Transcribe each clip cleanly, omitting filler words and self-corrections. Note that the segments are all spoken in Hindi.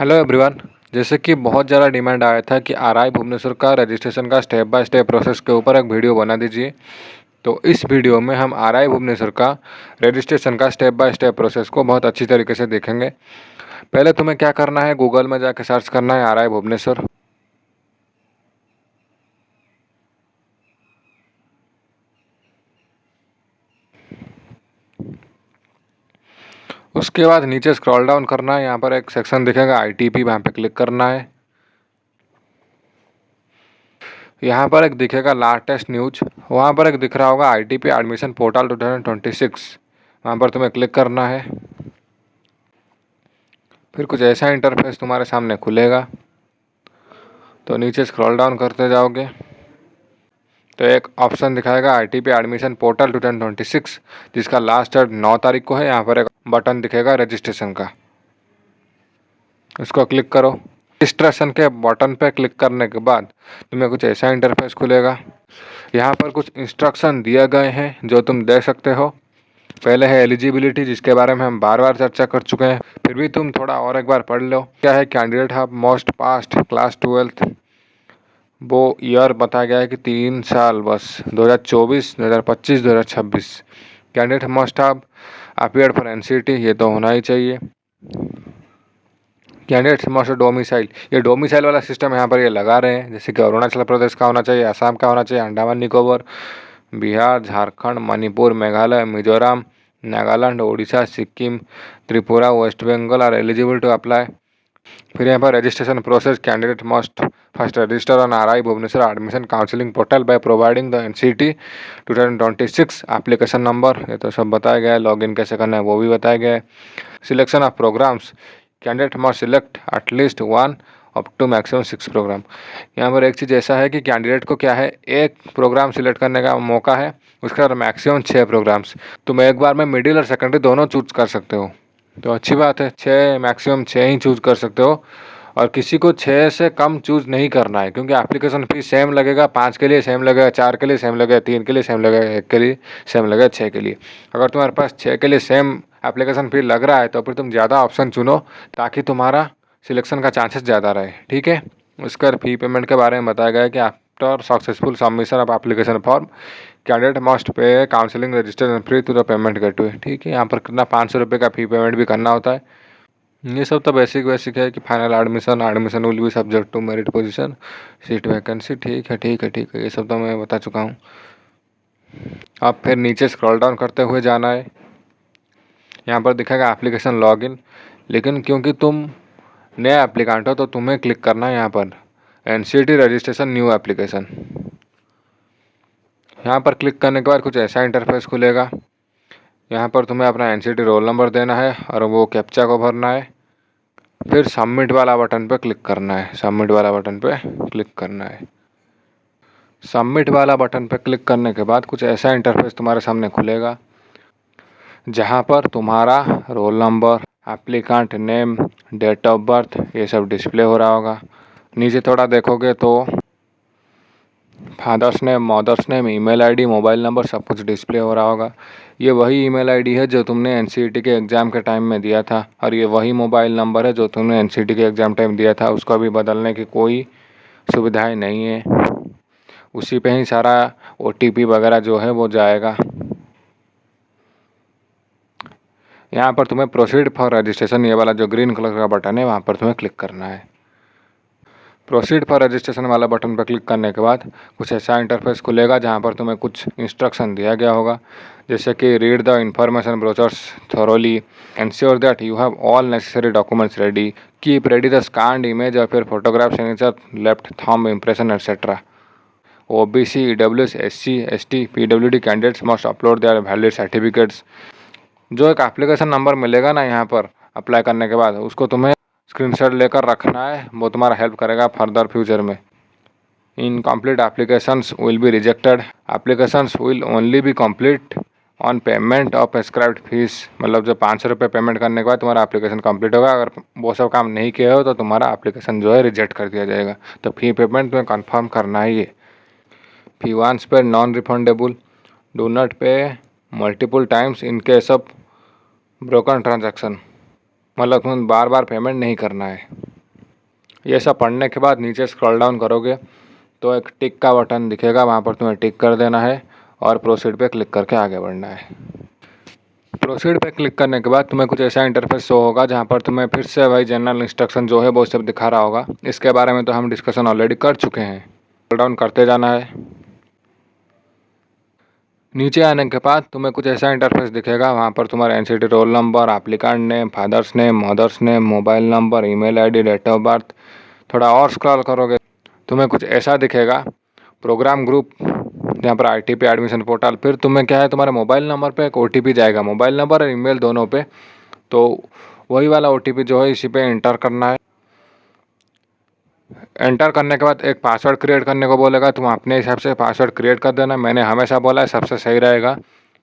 Hello everyone. जैसे कि बहुत ज़्यादा डिमांड आया था कि आरआई भुवनेश्वर का रजिस्ट्रेशन का स्टेप बाय स्टेप प्रोसेस के ऊपर एक वीडियो बना दीजिए। तो इस वीडियो में हम आरआई भुवनेश्वर का रजिस्ट्रेशन का स्टेप बाय स्टेप प्रोसेस को बहुत अच्छी तरीके से देखेंगे। पहले तुम्हें क्या करना है, गूगल में जाकर सर्च करना है आरआई भुवनेश्वर। उसके बाद नीचे स्क्रॉल डाउन करना है, यहाँ पर एक सेक्शन दिखेगा आईटीपी, वहाँ पे क्लिक करना है। यहाँ पर एक दिखेगा लाटेस्ट न्यूज, वहाँ पर एक दिख रहा होगा आईटीपी एडमिशन पोर्टल 2026, वहाँ पर तुम्हें क्लिक करना है। फिर कुछ ऐसा इंटरफेस तुम्हारे सामने खुलेगा। तो नीचे स्क्रॉल डाउन करते जाओगे तो एक ऑप्शन दिखाएगा आईटीपी एडमिशन पोर्टल 2026, जिसका लास्ट डेट 9 तारीख को है। यहाँ पर एक बटन दिखेगा रजिस्ट्रेशन का, इसको क्लिक करो। रजिस्ट्रेशन के बटन पे क्लिक करने के बाद तुम्हें कुछ ऐसा इंटरफेस खुलेगा। यहाँ पर कुछ इंस्ट्रक्शन दिए गए हैं जो तुम दे सकते हो। पहले है एलिजिबिलिटी, जिसके बारे में हम बार बार चर्चा कर चुके हैं, फिर भी तुम थोड़ा और एक बार पढ़ लो। क्या है, candidate have most past class 12th, वो ईयर बताया गया है कि 3 साल बस, 2024, 2025, 2026। Candidate must have appeared for NCT, ये तो होना ही चाहिए। कैंडिडेट्स मस्ट डोमिसाइल, ये डोमिसाइल वाला सिस्टम यहाँ पर ये लगा रहे हैं, जैसे कि अरुणाचल प्रदेश का होना चाहिए, असम का होना चाहिए, Andaman Nicobar, Bihar, Jharkhand, Manipur, Meghalaya, Mizoram, Nagaland, Orissa, Sikkim, Tripura, West Bengal are eligible to apply. फिर यहाँ पर registration process, candidate must first register on RI Bhubaneswar admission counselling portal by providing the NCT 2026 application number, ये तो सब बताया गया है। लॉगिन कैसे करना है वो भी बताया गया है। Selection of programmes, candidate must select at least 1 up to maximum 6 programme. यहाँ पर एक चीज़ ऐसा है कि कैंडिडेट को क्या है, एक प्रोग्राम सिलेक्ट करने का मौका है, उसके बाद मैक्सिमम 6 प्रोग्राम्स। तुम एक बार में मिडिल और सेकेंडरी दोनों चूज कर सकते हो, तो अच्छी बात है। 6 मैक्सिमम 6 ही चूज कर सकते हो, और किसी को 6 से कम चूज नहीं करना है, क्योंकि एप्लीकेशन फीस सेम लगेगा। 5 के लिए सेम लगेगा, 4 के लिए सेम लगेगा, 3 के लिए सेम लगेगा, 1 के लिए सेम लगेगा, 6 के लिए। अगर तुम्हारे पास 6 के लिए सेम एप्लीकेशन फीस लग रहा है तो फिर तुम ज़्यादा ऑप्शन चुनो, ताकि तुम्हारा सिलेक्शन का चांसेस ज़्यादा रहे, ठीक है। उसका फी पेमेंट के बारे में बताया गया है कि after successful submission of application form, candidate must pay counselling registration free to the payment gateway, ठीक है। यहाँ पर कितना 500 रुपये का फी पेमेंट भी करना होता है। ये सब तो बेसिक है कि final admission will be subject to merit position, seat vacancy, ठीक है, ये सब तो मैं बता चुका हूँ। अब फिर नीचे स्क्रॉल डाउन करते हुए जाना है, यहाँ पर दिखेगा एप्लीकेशन लॉगिन, लेकिन क्योंकि तुम नया एप्लीकेंट हो तो तुम्हें क्लिक करना है यहाँ पर एनसीटी रजिस्ट्रेशन न्यू एप्लीकेशन। यहाँ पर क्लिक करने के बाद कुछ ऐसा इंटरफेस खुलेगा। यहाँ पर तुम्हें अपना एनसीटी रोल नंबर देना है और वो कैप्चा को भरना है। फिर सबमिट वाला बटन पे क्लिक करना है, सबमिट वाला बटन पे क्लिक करने के बाद कुछ ऐसा इंटरफेस तुम्हारे सामने खुलेगा, जहाँ पर तुम्हारा roll number, applicant name, date of birth, ये सब डिस्प्ले हो रहा होगा। नीचे थोड़ा देखोगे तो father's name, mother's name, email ID, mobile number, सब कुछ डिस्प्ले हो रहा होगा। ये वही ईमेल आईडी है जो तुमने एनसीईटी के एग्ज़ाम के टाइम में दिया था, और ये वही मोबाइल नंबर है जो तुमने एनसीईटी के एग्ज़ाम टाइम दिया था। उसको भी बदलने की कोई सुविधाएं नहीं है, उसी पे ही सारा ओटीपी वगैरह जो है वो जाएगा। यहाँ पर तुम्हें प्रोसीड फॉर रजिस्ट्रेशन, ये वाला जो ग्रीन कलर का बटन है वहाँ पर तुम्हें क्लिक करना है। प्रोसीड फॉर रजिस्ट्रेशन वाला बटन पर क्लिक करने के बाद कुछ ऐसा इंटरफेस खुलेगा, जहाँ पर तुम्हें कुछ इंस्ट्रक्शन दिया गया होगा, जैसे कि read the information brochures thoroughly, ensure that you have all necessary documents ready, keep ready the scanned image of your photograph, signature, left thumb impression etcetera. OBC, EWS, SC, ST, PWD candidates must upload their valid certificates. जो एक एप्लीकेशन नंबर मिलेगा ना यहाँ पर अप्लाई करने के बाद, उसको तुम्हें स्क्रीनशॉट लेकर रखना है, वो तुम्हारा हेल्प करेगा फर्दर फ्यूचर में। Incomplete applications will be rejected, applications will only be complete on payment of prescribed fees, मतलब जो 500 रुपये पेमेंट करने के बाद तुम्हारा एप्लीकेशन कंप्लीट होगा। अगर वो सब काम नहीं किए हो तो तुम्हारा एप्लीकेशन जो है रिजेक्ट कर दिया जाएगा। तो फी पेमेंट तुम्हें कन्फर्म करना ही है। फी वंस पे नॉन रिफंडेबल, डू नॉट पे multiple times in case of broken transaction, मतलब तुम्हें बार बार पेमेंट नहीं करना है। ये सब पढ़ने के बाद नीचे स्क्रॉल डाउन करोगे तो एक टिक का बटन दिखेगा, वहाँ पर तुम्हें टिक कर देना है और प्रोसीड पे क्लिक करके आगे बढ़ना है। प्रोसीड पे क्लिक करने के बाद तुम्हें कुछ ऐसा इंटरफेस शो होगा जहाँ पर तुम्हें फिर से वही जनरल इंस्ट्रक्शन जो है वो सब दिखा रहा होगा। इसके बारे में तो हम डिस्कशन ऑलरेडी कर चुके हैं। स्क्रॉल डाउन करते जाना है। नीचे आने के बाद तुम्हें कुछ ऐसा इंटरफेस दिखेगा, वहाँ पर तुम्हारा NCT roll number, applicant name, father's name, mother's name, mobile number, email ID, date of birth. थोड़ा और स्क्रॉल करोगे तुम्हें कुछ ऐसा दिखेगा, प्रोग्राम ग्रुप, जहाँ पर आईटीपी एडमिशन पोर्टल। फिर तुम्हें क्या है, तुम्हारे मोबाइल नंबर पे एक ओटीपी जाएगा, मोबाइल नंबर और ईमेल दोनों पे। तो वही वाला ओटीपी जो है इसी पे एंटर करना है। एंटर करने के बाद एक पासवर्ड क्रिएट करने को बोलेगा, तुम अपने हिसाब से पासवर्ड क्रिएट कर देना। मैंने हमेशा बोला है सबसे सही रहेगा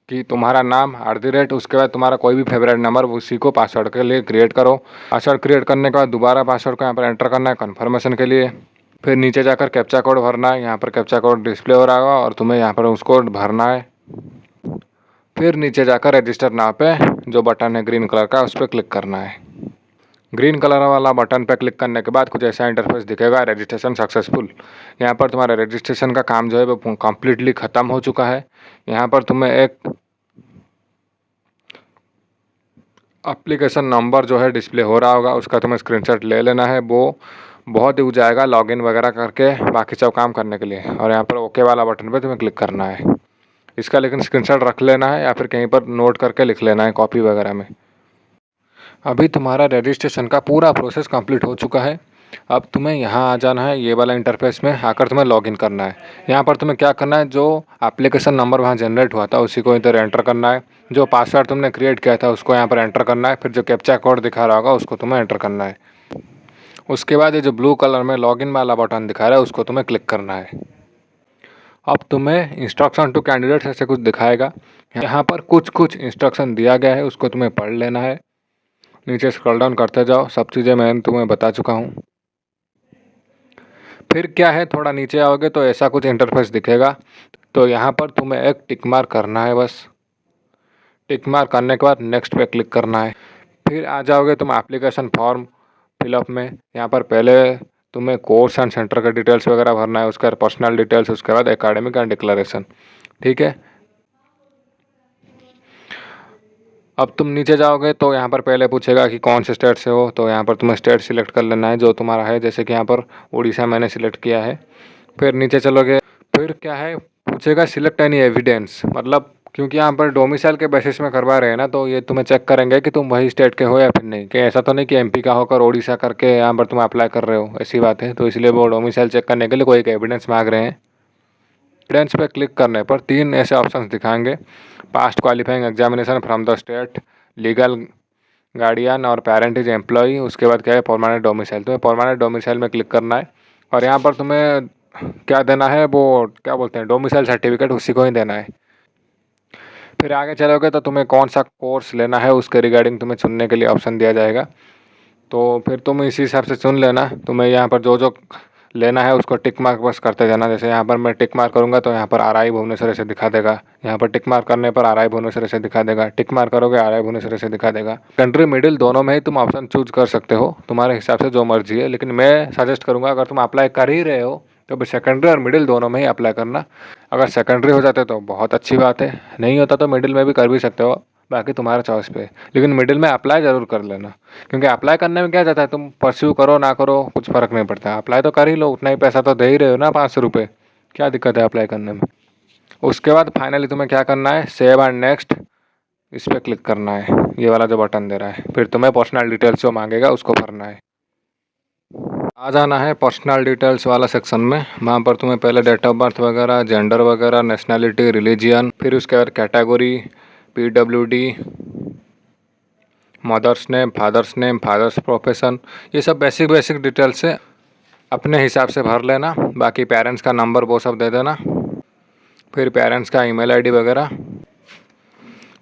कि तुम्हारा नाम @ उसके बाद तुम्हारा कोई भी फेवरेट नंबर, उसी को पासवर्ड के लिए क्रिएट करो। पासवर्ड क्रिएट करने के बाद दोबारा पासवर्ड को यहाँ पर एंटर करना है कन्फर्मेशन के लिए। फिर नीचे जाकर कैप्चा कोड भरना है। यहाँ पर कैप्चा कोड डिस्प्ले हो रहा होगा और तुम्हें यहाँ पर उसको भरना है। फिर नीचे जाकर रजिस्टर नाउ पे जो बटन है ग्रीन कलर का, उस पर क्लिक करना है। ग्रीन कलर वाला बटन पर क्लिक करने के बाद कुछ ऐसा इंटरफेस दिखेगा, रजिस्ट्रेशन सक्सेसफुल। यहाँ पर तुम्हारा रजिस्ट्रेशन का काम जो है वो कम्प्लीटली ख़त्म हो चुका है। यहाँ पर तुम्हें एक एप्लीकेशन नंबर जो है डिस्प्ले हो रहा होगा, उसका तुम्हें स्क्रीनशॉट ले लेना है। वो बहुत ही हो जाएगा लॉगिन वगैरह करके बाकी सब काम करने के लिए। और यहाँ पर ओके वाला बटन पे तुम्हें क्लिक करना है। इसका लेकिन स्क्रीनशॉट रख लेना है या फिर कहीं पर नोट करके लिख लेना है कॉपी वगैरह में। अभी तुम्हारा रजिस्ट्रेशन का पूरा प्रोसेस कंप्लीट हो चुका है। अब तुम्हें यहाँ आ जाना है, ये वाला इंटरफेस में आकर तुम्हें लॉगिन करना है। यहाँ पर तुम्हें क्या करना है, जो एप्लीकेशन नंबर वहाँ जनरेट हुआ था उसी को इधर एंटर करना है। जो पासवर्ड तुमने क्रिएट किया था उसको यहाँ पर एंटर करना है। फिर जो कैप्चा कोड दिखा रहा होगा उसको तुम्हें एंटर करना है। उसके बाद ये जो ब्लू कलर में लॉगिन वाला बटन दिखा रहा है उसको तुम्हें क्लिक करना है। अब तुम्हें इंस्ट्रक्शन टू कैंडिडेट्स ऐसे कुछ दिखाएगा। यहाँ पर कुछ इंस्ट्रक्शन दिया गया है, उसको तुम्हें पढ़ लेना है। नीचे स्क्रॉल डाउन करते जाओ, सब चीज़ें मैंने तुम्हें बता चुका हूँ। फिर क्या है, थोड़ा नीचे आओगे तो ऐसा कुछ इंटरफेस दिखेगा। तो यहाँ पर तुम्हें एक टिक मार्क करना है बस। टिक मार्क करने के बाद नेक्स्ट पे क्लिक करना है। फिर आ जाओगे तुम एप्लीकेशन फॉर्म फिलअप में। यहाँ पर पहले तुम्हें कोर्स एंड सेंटर का डिटेल्स वगैरह भरना है, उसका पर्सनल डिटेल्स, उसके बाद एकेडमिक एंड डिक्लेरेशन। ठीक है। अब तुम नीचे जाओगे तो यहाँ पर पहले पूछेगा कि कौन से स्टेट से हो, तो यहाँ पर तुम्हें स्टेट सिलेक्ट कर लेना है जो तुम्हारा है। जैसे कि यहाँ पर उड़ीसा मैंने सिलेक्ट किया है। फिर नीचे चलोगे, फिर क्या है, पूछेगा सिलेक्ट एनी एविडेंस, मतलब क्योंकि यहाँ पर डोमिसाइल के बेसिस में करवा रहे हैं ना, तो ये तुम्हें चेक करेंगे कि तुम वही स्टेट के हो या फिर नहीं। कि ऐसा तो नहीं कि एमपी का होकर उड़ीसा करके यहाँ पर तुम अप्लाई कर रहे हो, ऐसी बात है। तो इसलिए वो डोमिसाइल चेक करने के लिए कोई एक एविडेंस मांग रहे हैं। एविडेंस पे क्लिक करने पर 3 ऐसे ऑप्शंस दिखाएंगे, past qualifying examination from the state, legal guardian और पेरेंट इज एम्प्लॉई। उसके बाद क्या है, परमानेंट डोमिसाइल। तुम्हें परमानेंट डोमिसाइल में क्लिक करना है और यहाँ पर तुम्हें क्या देना है, वो क्या बोलते हैं, डोमिसाइल सर्टिफिकेट, उसी को ही देना है। फिर आगे चलोगे तो तुम्हें कौन सा कोर्स लेना है उसके रिगार्डिंग तुम्हें चुनने के लिए ऑप्शन दिया जाएगा। तो फिर तुम इसी हिसाब से चुन लेना। तुम्हें यहाँ पर जो जो लेना है उसको टिक मार्क बस करते जाना। जैसे यहाँ पर मैं टिक मार्क करूँगा तो यहाँ पर RI भुवनेश्वर ऐसे दिखा देगा। यहाँ पर टिक मार्क करने पर RI भुवनेश्वर ऐसे दिखा देगा। टिक मार्क करोगे RI भुवनेश्वर ऐसे दिखा देगा। कंट्री मिडिल दोनों में ही तुम ऑप्शन चूज कर सकते हो, तुम्हारे हिसाब से जो मर्जी है। लेकिन मैं सजेस्ट करूँगा अगर तुम अप्लाई कर ही रहे हो तो सेकेंडरी और मिडिल दोनों में ही अप्लाई करना। अगर सेकेंडरी हो जाते तो बहुत अच्छी बात है, नहीं होता तो मिडिल में भी कर भी सकते हो, बाकी तुम्हारा चॉइस पे। लेकिन मिडिल में अप्लाई ज़रूर कर लेना, क्योंकि अप्लाई करने में क्या जाता है, तुम परस्यू करो ना करो कुछ फ़र्क नहीं पड़ता। अप्लाई तो कर ही लो, उतना ही पैसा तो दे ही रहे हो ना, 500 रुपये, क्या दिक्कत है अप्लाई करने में। उसके बाद फाइनली तुम्हें क्या करना है, सेव एंड नेक्स्ट, इस पर क्लिक करना है, ये वाला जो बटन दे रहा है। फिर तुम्हें पर्सनल डिटेल्स जो मांगेगा उसको भरना है। आ जाना है पर्सनल डिटेल्स वाला सेक्शन में। वहाँ पर तुम्हें पहले डेट ऑफ बर्थ वगैरह, जेंडर वगैरह, नेशनैलिटी, रिलीजियन, फिर उसके बाद category, PWD, mother's name, father's profession, ये सब बेसिक डिटेल्स से अपने हिसाब से भर लेना। बाकी पेरेंट्स का नंबर वो सब दे देना। फिर पेरेंट्स का ईमेल आईडी वगैरह।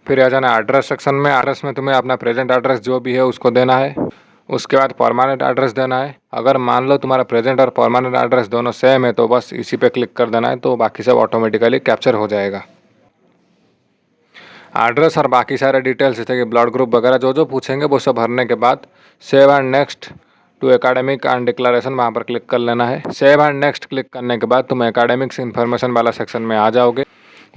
फिर आ जाना एड्रेस सेक्शन में। एड्रेस में तुम्हें अपना प्रेजेंट एड्रेस जो भी है उसको देना है। उसके बाद परमानेंट एड्रेस देना है। अगर मान लो तुम्हारा प्रेजेंट और परमानेंट एड्रेस दोनों सेम है तो बस इसी पे क्लिक कर देना है, तो बाकी सब ऑटोमेटिकली कैप्चर हो जाएगा। एड्रेस और बाकी सारे डिटेल्स जैसे कि ब्लड ग्रुप वगैरह जो जो पूछेंगे वो सब भरने के बाद save and next to academic and declaration वहाँ पर क्लिक कर लेना है। सेव एंड नेक्स्ट क्लिक करने के बाद तुम एकेडमिक्स इन्फॉर्मेशन वाला सेक्शन में आ जाओगे।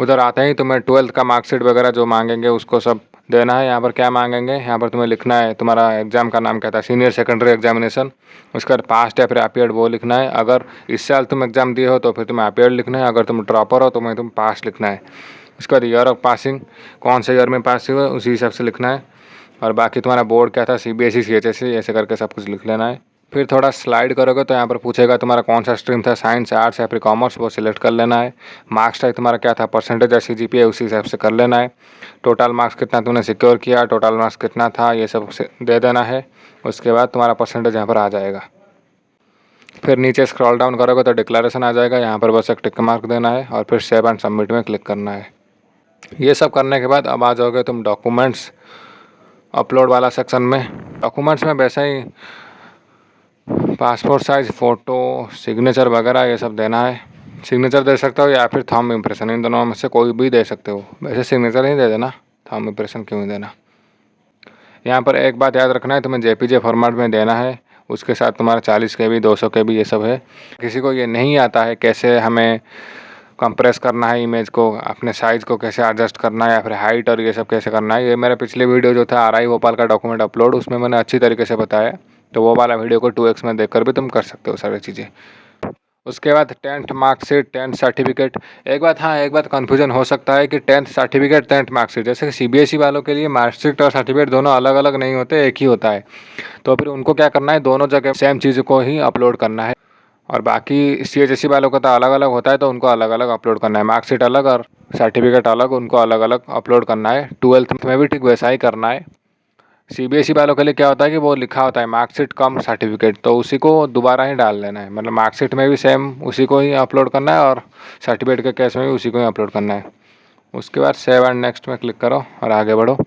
उधर आते ही तुम्हें 12th का मार्कशीट वगैरह जो मांगेंगे उसको सब देना है। यहाँ पर क्या मांगेंगे, यहाँ पर तुम्हें लिखना है तुम्हारा एग्ज़ाम का नाम क्या था, सीनियर सेकेंडरी एग्जामिनेशन, उसके बाद पास्ट या फिर अपीयर्ड वो लिखना है। अगर इस साल तुम एग्ज़ाम दिए हो तो फिर तुम्हें अपीयर्ड लिखना है, अगर तुम ड्रॉपर हो तो तुम पास लिखना है। उसके बाद ईयर ऑफ पासिंग, कौन से ईयर में पास हुए उसी हिसाब से लिखना है। और बाकी तुम्हारा बोर्ड क्या था, CBSE CHSE ऐसे करके सब कुछ लिख लेना है। फिर थोड़ा स्लाइड करोगे तो यहाँ पर पूछेगा तुम्हारा कौन सा स्ट्रीम था, साइंस, आर्ट्स या फिर कॉमर्स, वो सिलेक्ट कर लेना है। मार्क्स टाइप तुम्हारा क्या था, परसेंटेज या CGPA उसी हिसाब से कर लेना है। टोटल मार्क्स कितना तुमने सिक्योर किया, टोटल मार्क्स कितना था, ये सब दे देना है। उसके बाद तुम्हारा परसेंटेज यहाँ पर आ जाएगा। फिर नीचे स्क्रॉल डाउन करोगे तो डिक्लेरेशन आ जाएगा, यहाँ पर बस एक टिक मार्क देना है और फिर सेव एंड सबमिट में क्लिक करना है। ये सब करने के बाद अब आ जाओगे तुम डॉक्यूमेंट्स अपलोड वाला सेक्शन में। डॉक्यूमेंट्स में वैसे ही पासपोर्ट साइज़ फ़ोटो, सिग्नेचर वगैरह ये सब देना है। सिग्नेचर दे सकते हो या फिर थंब इम्प्रेशन, इन दोनों में से कोई भी दे सकते हो। वैसे सिग्नेचर ही दे देना, थंब इम्प्रेशन क्यों देना। यहाँ पर एक बात याद रखना है, तुम्हें JPG फॉर्मेट में देना है। उसके साथ तुम्हारा 40 KB 200 KB ये सब है। किसी को ये नहीं आता है कैसे हमें कंप्रेस करना है इमेज को, अपने साइज़ को कैसे एडजस्ट करना है या फिर हाइट और ये सब कैसे करना है, ये मेरा पिछले वीडियो जो था RI भोपाल का डॉक्यूमेंट अपलोड, उसमें मैंने अच्छी तरीके से बताया। तो वो वाला वीडियो को 2x में देखकर भी तुम कर सकते हो सारी चीज़ें। उसके बाद 10th मार्कशीट, 10th सर्टिफिकेट। एक बात कन्फ्यूजन हो सकता है कि 10th सर्टिफिकेट 10th मार्कशीट, जैसे कि CBSE वालों के लिए मार्कशीट और सर्टिफिकेट दोनों अलग अलग नहीं होते, एक ही होता है। तो फिर उनको क्या करना है, दोनों जगह सेम चीज़ को ही अपलोड करना है। और बाकी CHSE वालों का तो अलग अलग होता है, तो उनको अलग अलग अपलोड करना है। मार्कशीट अलग और सर्टिफिकेट अलग, उनको अलग अलग अपलोड करना है। 12th में भी ठीक वैसा ही करना है। CBSE वालों के लिए क्या होता है कि वो लिखा होता है मार्कशीट कम सर्टिफिकेट, तो उसी को दोबारा ही डाल लेना है। मतलब मार्कशीट में भी सेम उसी को ही अपलोड करना है और सर्टिफिकेट के केस में भी उसी को ही अपलोड करना है। उसके बाद सेव एंड नेक्स्ट में क्लिक करो और आगे बढ़ो।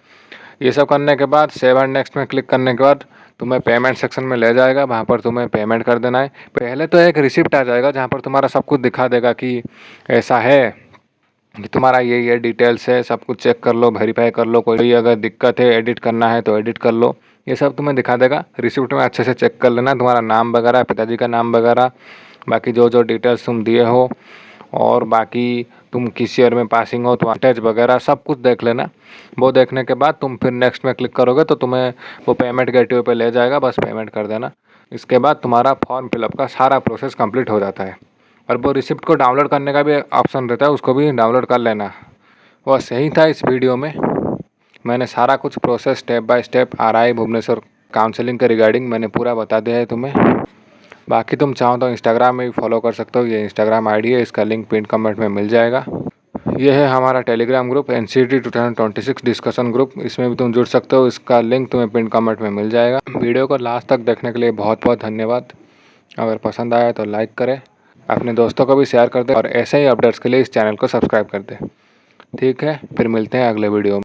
ये सब करने के बाद सेव एंड नेक्स्ट में क्लिक करने के बाद तुम्हें पेमेंट सेक्शन में ले जाएगा, वहाँ पर तुम्हें पेमेंट कर देना है। पहले तो एक रिसिप्ट आ जाएगा जहाँ पर तुम्हारा सब कुछ दिखा देगा कि ऐसा है कि तुम्हारा ये डिटेल्स है, सब कुछ चेक कर लो, वेरीफाई कर लो, कोई अगर दिक्कत है एडिट करना है तो एडिट कर लो, ये सब तुम्हें दिखा देगा। रिसिप्ट में अच्छे से चेक कर लेना तुम्हारा नाम वगैरह, पिताजी का नाम वगैरह, बाकी जो जो डिटेल्स तुम दिए हो, और बाकी तुम किस ईयर में पासिंग हो, तो अटैच वगैरह सब कुछ देख लेना। वो देखने के बाद तुम फिर नेक्स्ट में क्लिक करोगे तो तुम्हें वो पेमेंट गेटवे पे ले जाएगा, बस पेमेंट कर देना। इसके बाद तुम्हारा फॉर्म फिलअप का सारा प्रोसेस कंप्लीट हो जाता है। और वो रिसिप्ट को डाउनलोड करने का भी ऑप्शन रहता है, उसको भी डाउनलोड कर लेना। वो सही था, इस वीडियो में मैंने सारा कुछ process step by step RI Bhubaneswar counselling के रिगार्डिंग मैंने पूरा बता दिया है तुम्हें। बाकी तुम चाहो तो इंस्टाग्राम में भी फॉलो कर सकते हो, ये इंस्टाग्राम ID है, इसका लिंक पिन कमेंट में मिल जाएगा। ये है हमारा Telegram group NCERT 2026 discussion group, इसमें भी तुम जुड़ सकते हो, इसका लिंक तुम्हें पिन कमेंट में मिल जाएगा। वीडियो को लास्ट तक देखने के लिए बहुत बहुत धन्यवाद। अगर पसंद आया तो लाइक करें, अपने दोस्तों को भी शेयर कर दें और ऐसे ही अपडेट्स के लिए इस चैनल को सब्सक्राइब कर दें। ठीक है, फिर मिलते हैं अगले वीडियो में।